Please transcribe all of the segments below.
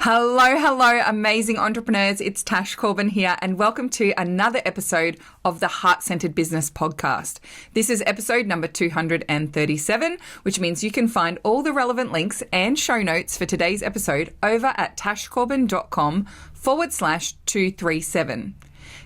Hello, amazing entrepreneurs. It's Tash Corbin here, and welcome to another episode of the Heart-Centered Business Podcast. This is episode number 237, which means you can find all the relevant links and show notes for today's episode over at tashcorbin.com/237.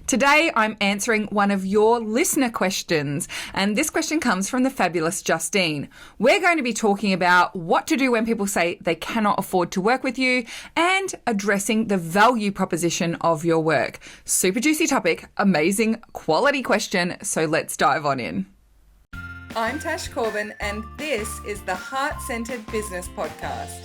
Today, I'm answering one of your listener questions, and this question comes from the fabulous Justine. We're going to be talking about what to do when people say they cannot afford to work with you and addressing the value proposition of your work. Super juicy topic, amazing quality question, so let's dive on in. I'm Tash Corbin, and this is the Heart-Centered Business Podcast.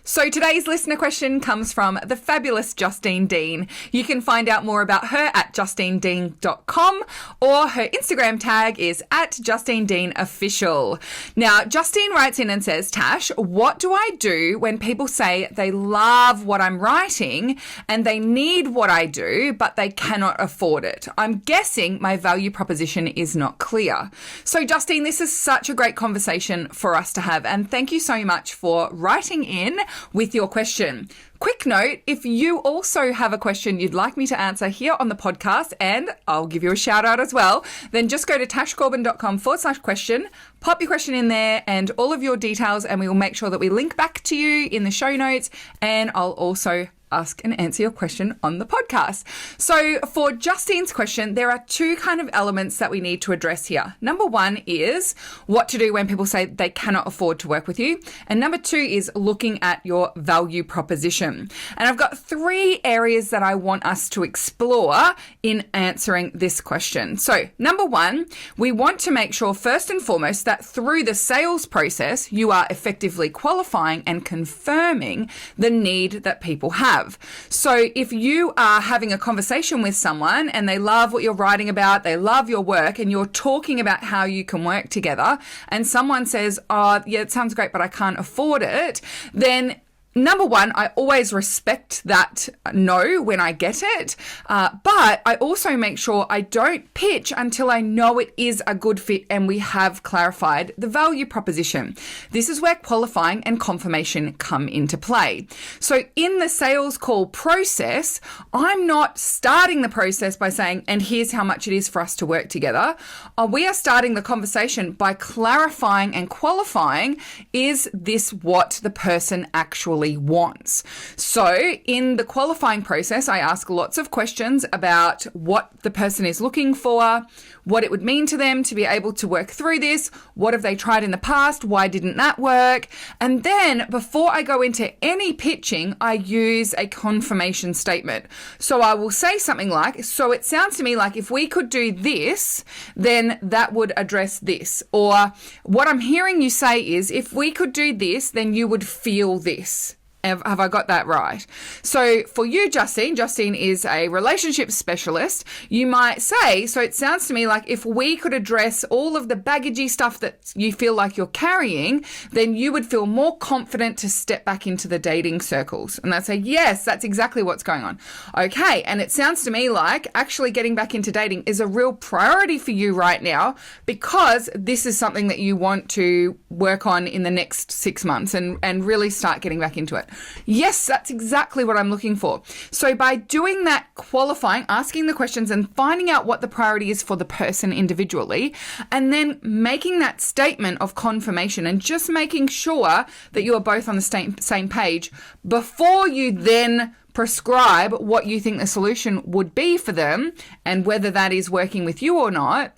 So today's listener question comes from the fabulous Justine Dean. You can find out more about her at justinedean.com, or her Instagram tag is at JustineDeanOfficial. Now, Justine writes in and says, Tash, what do I do when people say they love what I'm writing and they need what I do, but they cannot afford it? I'm guessing my value proposition is not clear. So Justine, this is such a great conversation for us to have, and thank you so much for writing in with your question. Quick note, if you also have a question you'd like me to answer here on the podcast, and I'll give you a shout out as well, then just go to tashcorbin.com/question, pop your question in there and all of your details, and we will make sure that we link back to you in the show notes, and I'll also ask and answer your question on the podcast. So for Justine's question, there are two kind of elements that we need to address here. Number one is what to do when people say they cannot afford to work with you. And number two is looking at your value proposition. And I've got three areas that I want us to explore in answering this question. So number one, we want to make sure first and foremost that through the sales process, you are effectively qualifying and confirming the need that people have. So if you are having a conversation with someone and they love what you're writing about, they love your work, and you're talking about how you can work together, and someone says, oh, yeah, it sounds great, but I can't afford it, then number one, I always respect that no when I get it, but I also make sure I don't pitch until I know it is a good fit and we have clarified the value proposition. This is where qualifying and confirmation come into play. So in the sales call process, I'm not starting the process by saying, and here's how much it is for us to work together. We are starting the conversation by clarifying and qualifying, is this what the person actually wants? So in the qualifying process, I ask lots of questions about what the person is looking for, what it would mean to them to be able to work through this, what have they tried in the past, why didn't that work? And then before I go into any pitching, I use a confirmation statement. So I will say something like, so it sounds to me like if we could do this, then that would address this. Or what I'm hearing you say is, if we could do this, then you would feel this. Have I got that right? So for you, Justine is a relationship specialist. You might say, so it sounds to me like if we could address all of the baggagey stuff that you feel like you're carrying, then you would feel more confident to step back into the dating circles. And they'd say, yes, that's exactly what's going on. Okay. And it sounds to me like actually getting back into dating is a real priority for you right now, because this is something that you want to work on in the next 6 months and really start getting back into it. Yes, that's exactly what I'm looking for. So by doing that qualifying, asking the questions and finding out what the priority is for the person individually, and then making that statement of confirmation and just making sure that you are both on the same page before you then prescribe what you think the solution would be for them and whether that is working with you or not,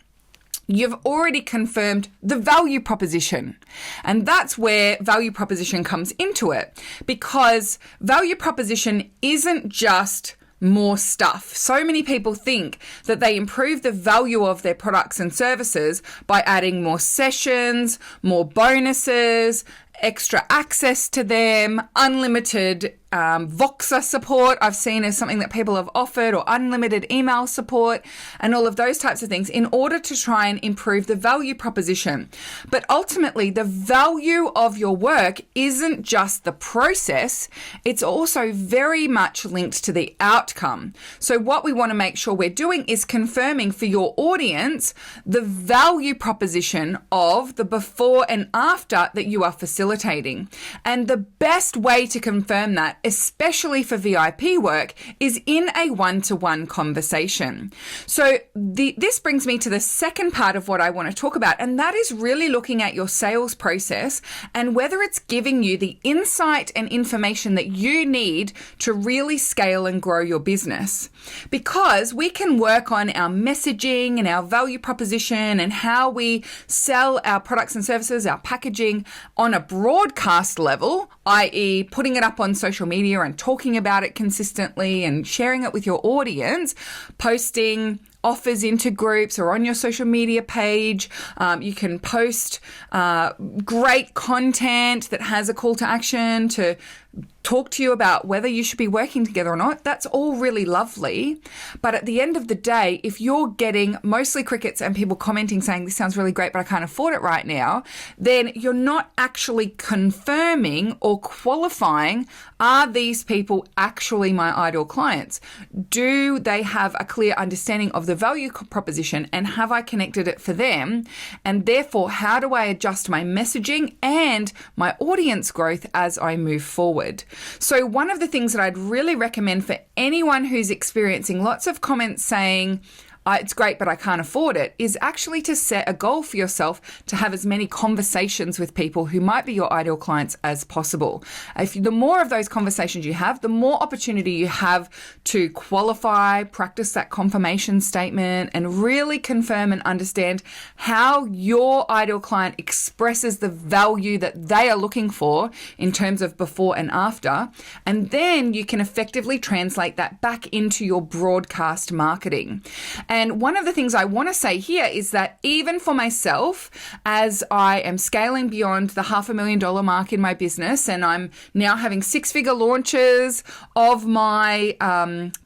you've already confirmed the value proposition. And that's where value proposition comes into it, because value proposition isn't just more stuff. So many people think that they improve the value of their products and services by adding more sessions, more bonuses, extra access to them, unlimited Voxer support I've seen as something that people have offered, or unlimited email support, and all of those types of things in order to try and improve the value proposition. But ultimately, the value of your work isn't just the process, it's also very much linked to the outcome. So what we want to make sure we're doing is confirming for your audience the value proposition of the before and after that you are facilitating. And the best way to confirm that, especially for VIP work, is in a one-to-one conversation. So this brings me to the second part of what I want to talk about, and that is really looking at your sales process and whether it's giving you the insight and information that you need to really scale and grow your business. Because we can work on our messaging and our value proposition and how we sell our products and services, our packaging on a broadcast level, i.e. putting it up on social media and talking about it consistently and sharing it with your audience, posting offers into groups or on your social media page. You can post great content that has a call to action to talk to you about whether you should be working together or not. That's all really lovely. But at the end of the day, if you're getting mostly crickets and people commenting saying, this sounds really great, but I can't afford it right now, then you're not actually confirming or qualifying, are these people actually my ideal clients? Do they have a clear understanding of the value proposition, and have I connected it for them? And therefore, how do I adjust my messaging and my audience growth as I move forward? So one of the things that I'd really recommend for anyone who's experiencing lots of comments saying, it's great, but I can't afford it, is actually to set a goal for yourself to have as many conversations with people who might be your ideal clients as possible. The more of those conversations you have, the more opportunity you have to qualify, practice that confirmation statement, and really confirm and understand how your ideal client expresses the value that they are looking for in terms of before and after. And then you can effectively translate that back into your broadcast marketing. And one of the things I want to say here is that even for myself, as I am scaling beyond the $500,000 mark in my business, and I'm now having 6-figure launches of my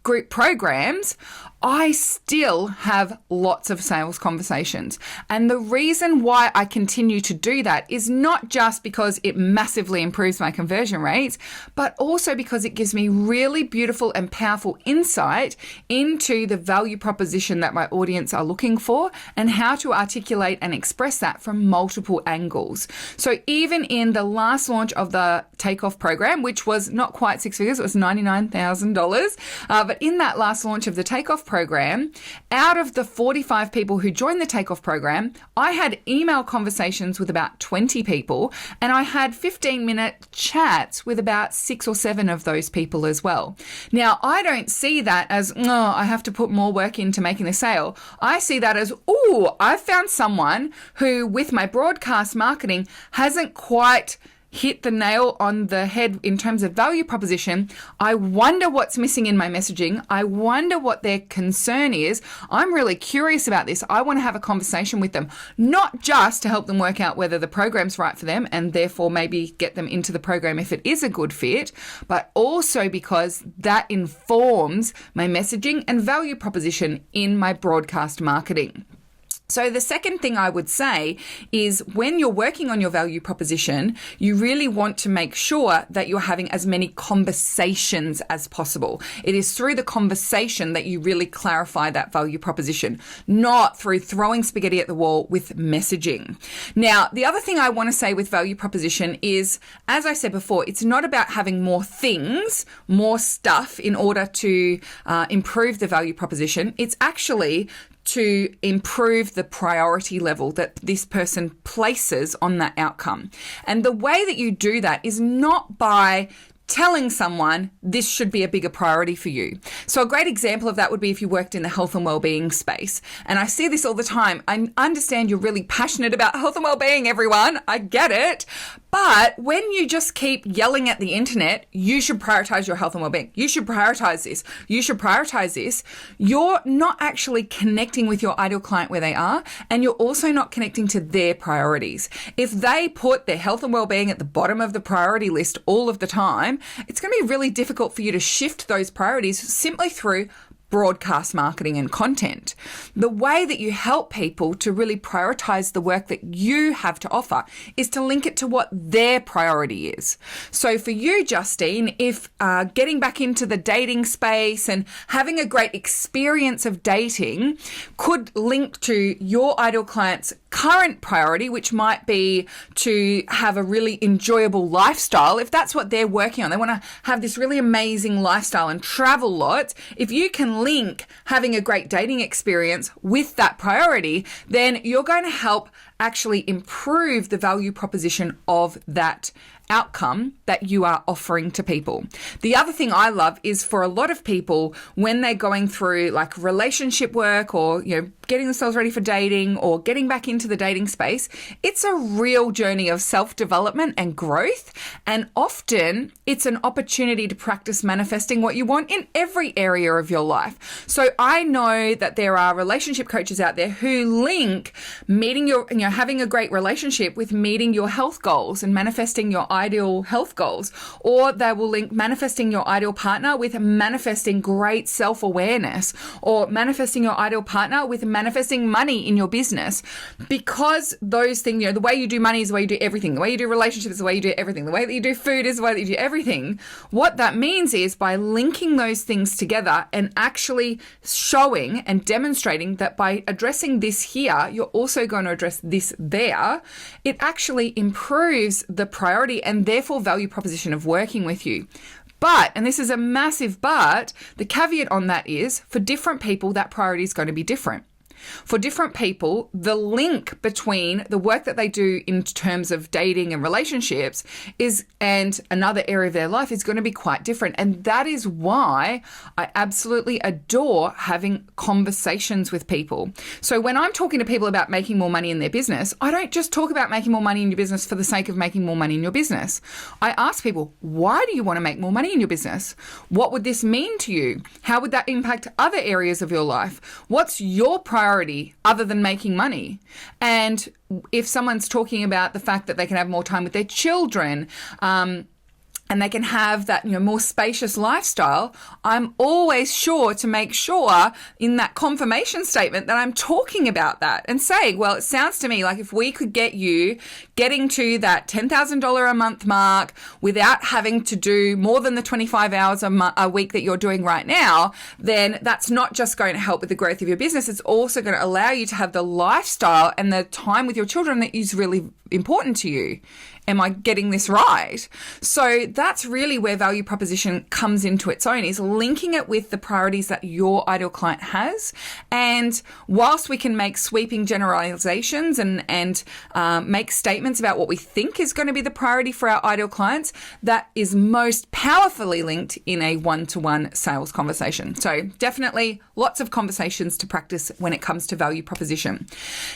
group programs, I still have lots of sales conversations. And the reason why I continue to do that is not just because it massively improves my conversion rates, but also because it gives me really beautiful and powerful insight into the value proposition that my audience are looking for and how to articulate and express that from multiple angles. So even in the last launch of the Takeoff program, which was not quite 6 figures, it was $99,000. But in that last launch of the Takeoff program, out of the 45 people who joined the Takeoff program, I had email conversations with about 20 people, and I had 15-minute chats with about 6 or 7 of those people as well. Now, I don't see that as, I have to put more work into making the sale. I see that as, I've found someone who, with my broadcast marketing, hasn't quite hit the nail on the head in terms of value proposition. I wonder what's missing in my messaging. I wonder what their concern is. I'm really curious about this. I want to have a conversation with them, not just to help them work out whether the program's right for them and therefore maybe get them into the program if it is a good fit, but also because that informs my messaging and value proposition in my broadcast marketing. So the second thing I would say is when you're working on your value proposition, you really want to make sure that you're having as many conversations as possible. It is through the conversation that you really clarify that value proposition, not through throwing spaghetti at the wall with messaging. Now, the other thing I want to say with value proposition is, as I said before, it's not about having more things, more stuff in order to improve the value proposition. It's actually to improve the priority level that this person places on that outcome. And the way that you do that is not by telling someone this should be a bigger priority for you. So a great example of that would be if you worked in the health and wellbeing space. And I see this all the time. I understand you're really passionate about health and wellbeing, everyone. I get it. But when you just keep yelling at the internet, you should prioritize your health and wellbeing. You should prioritize this. You should prioritize this. You're not actually connecting with your ideal client where they are, and you're also not connecting to their priorities. If they put their health and wellbeing at the bottom of the priority list all of the time, it's going to be really difficult for you to shift those priorities simply through broadcast marketing and content. The way that you help people to really prioritize the work that you have to offer is to link it to what their priority is. So for you, Justine, if getting back into the dating space and having a great experience of dating could link to your ideal client's current priority, which might be to have a really enjoyable lifestyle, if that's what they're working on, they want to have this really amazing lifestyle and travel lots, if you can link having a great dating experience with that priority, then you're going to help actually improve the value proposition of that outcome that you are offering to people. The other thing I love is for a lot of people when they're going through like relationship work or, getting themselves ready for dating or getting back into the dating space, it's a real journey of self-development and growth. And often it's an opportunity to practice manifesting what you want in every area of your life. So I know that there are relationship coaches out there who link meeting your, having a great relationship with meeting your health goals and manifesting your ideal health goals, or they will link manifesting your ideal partner with manifesting great self-awareness, or manifesting your ideal partner with manifesting money in your business, because those things, the way you do money is the way you do everything. The way you do relationships is the way you do everything. The way that you do food is the way that you do everything. What that means is by linking those things together and actually showing and demonstrating that by addressing this here, you're also going to address this there, it actually improves the priority and therefore value proposition of working with you. But, and this is a massive but, the caveat on that is for different people, that priority is going to be different. For different people, the link between the work that they do in terms of dating and relationships and another area of their life is going to be quite different. And that is why I absolutely adore having conversations with people. So when I'm talking to people about making more money in their business, I don't just talk about making more money in your business for the sake of making more money in your business. I ask people, why do you want to make more money in your business? What would this mean to you? How would that impact other areas of your life? What's your priority other than making money? And if someone's talking about the fact that they can have more time with their children, and they can have that, more spacious lifestyle, I'm always sure to make sure in that confirmation statement that I'm talking about that and saying, well, it sounds to me like if we could get you getting to that $10,000 a month mark without having to do more than the 25 hours a week that you're doing right now, then that's not just going to help with the growth of your business. It's also going to allow you to have the lifestyle and the time with your children that is really important to you. Am I getting this right? So that's really where value proposition comes into its own, is linking it with the priorities that your ideal client has. And whilst we can make sweeping generalizations and make statements about what we think is going to be the priority for our ideal clients, that is most powerfully linked in a one-to-one sales conversation. So definitely lots of conversations to practice when it comes to value proposition.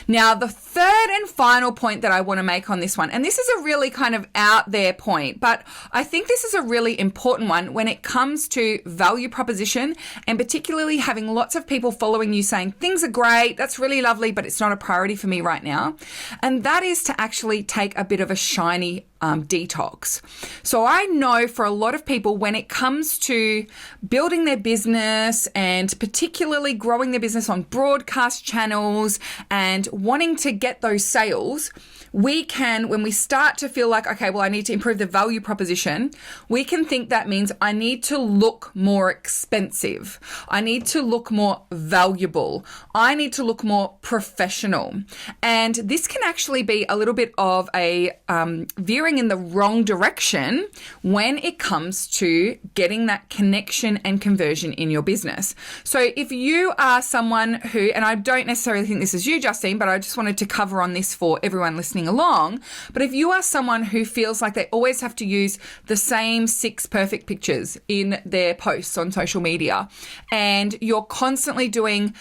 Now, the third and final point that I want to make on this one, and this is a really kind of out there point, but I think this is a really important one when it comes to value proposition, and particularly having lots of people following you saying things are great, that's really lovely, but it's not a priority for me right now. And that is to actually take a bit of a shiny detox. So I know for a lot of people, when it comes to building their business and particularly growing their business on broadcast channels and wanting to get those sales, we can, when we start to feel like, okay, well, I need to improve the value proposition, we can think that means I need to look more expensive. I need to look more valuable. I need to look more professional. And this can actually be a little bit of a veering in the wrong direction when it comes to getting that connection and conversion in your business. So if you are someone who, and I don't necessarily think this is you, Justine, but I just wanted to cover on this for everyone listening along. But if you are someone who feels like they always have to use the same 6 perfect pictures in their posts on social media, and you're constantly doing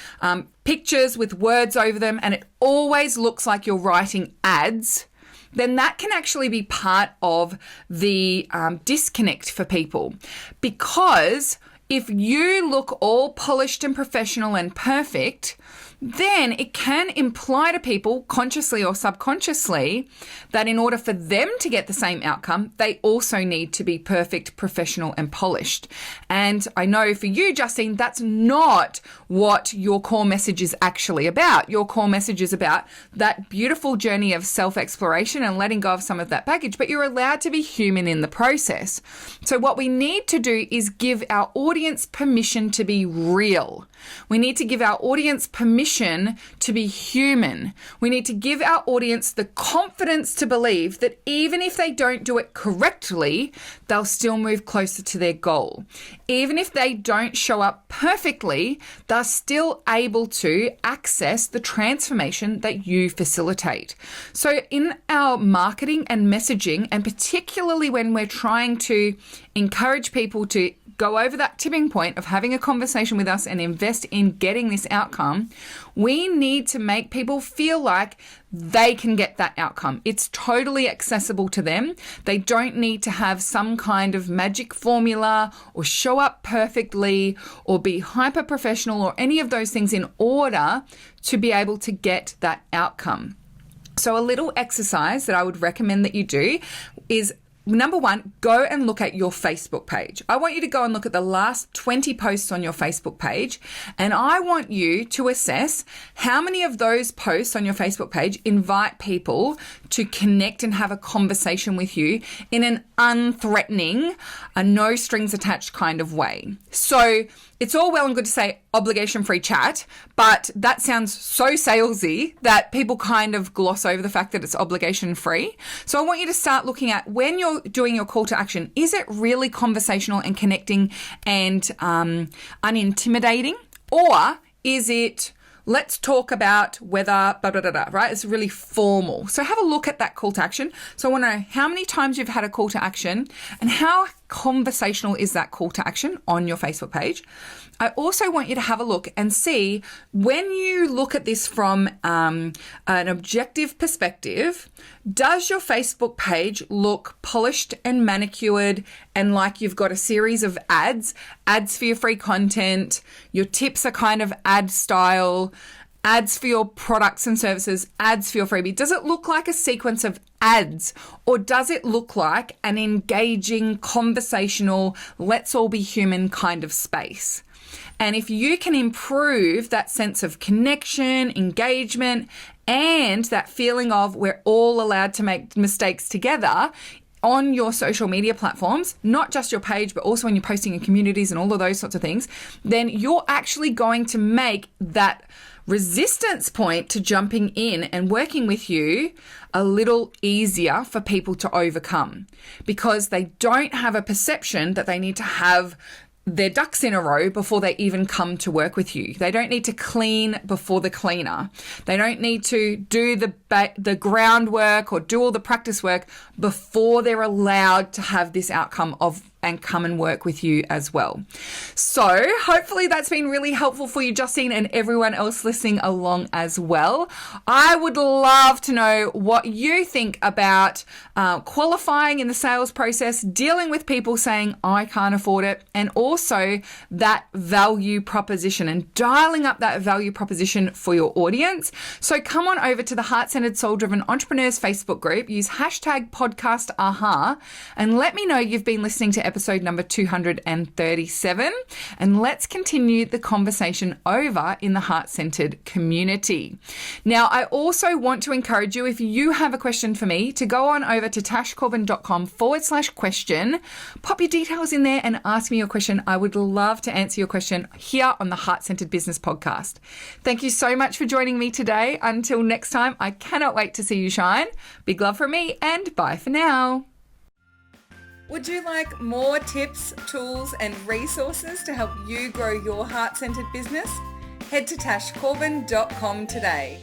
pictures with words over them, and it always looks like you're writing ads, then that can actually be part of the disconnect for people. Because if you look all polished and professional and perfect, then it can imply to people, consciously or subconsciously, that in order for them to get the same outcome, they also need to be perfect, professional, and polished. And I know for you, Justine, that's not what your core message is actually about. Your core message is about that beautiful journey of self-exploration and letting go of some of that baggage, but you're allowed to be human in the process. So what we need to do is give our audience permission to be real. We need to give our audience permission to be human. We need to give our audience the confidence to believe that even if they don't do it correctly, they'll still move closer to their goal. Even if they don't show up perfectly, they're still able to access the transformation that you facilitate. So in our marketing and messaging, and particularly when we're trying to encourage people to go over that tipping point of having a conversation with us and invest in getting this outcome, we need to make people feel like they can get that outcome. It's totally accessible to them. They don't need to have some kind of magic formula or show up perfectly or be hyper professional or any of those things in order to be able to get that outcome. So a little exercise that I would recommend that you do is, number one, go and look at your Facebook page. I want you to go and look at the last 20 posts on your Facebook page, and I want you to assess how many of those posts on your Facebook page invite people to connect and have a conversation with you in an unthreatening, a no strings attached kind of way. So it's all well and good to say obligation-free chat, but that sounds so salesy that people kind of gloss over the fact that it's obligation-free. So I want you to start looking at, when you're doing your call to action, is it really conversational and connecting and unintimidating? Or is it, let's talk about whether, blah, blah, blah, blah, right? It's really formal. So have a look at that call to action. So I want to know how many times you've had a call to action and how conversational is that call to action on your Facebook page. I also want you to have a look and see, when you look at this from an objective perspective, does your Facebook page look polished and manicured and like you've got a series of ads for your free content, your tips are kind of ad style, ads for your products and services, ads for your freebie? Does it look like a sequence of ads, or does it look like an engaging, conversational, let's all be human kind of space? And if you can improve that sense of connection, engagement, and that feeling of we're all allowed to make mistakes together on your social media platforms, not just your page, but also when you're posting in communities and all of those sorts of things, then you're actually going to make that resistance point to jumping in and working with you a little easier for people to overcome, because they don't have a perception that they need to have their ducks in a row before they even come to work with you. They don't need to clean before the cleaner. They don't need to do the groundwork or do all the practice work before they're allowed to have this outcome of and come and work with you as well. So hopefully that's been really helpful for you, Justine, and everyone else listening along as well. I would love to know what you think about qualifying in the sales process, dealing with people saying, I can't afford it, and also that value proposition and dialing up that value proposition for your audience. So come on over to the Heart-Centered Soul-Driven Entrepreneurs Facebook group, use hashtag #PodcastAha, and let me know you've been listening to episode number 237, and let's continue the conversation over in the Heart-Centered community. Now, I also want to encourage you, if you have a question for me, to go on over to tashcorbin.com/question, pop your details in there and ask me your question. I would love to answer your question here on the Heart-Centered Business Podcast. Thank you so much for joining me today. Until next time, I cannot wait to see you shine. Big love from me, and bye for now. Would you like more tips, tools, and resources to help you grow your heart-centered business? Head to tashcorbin.com today.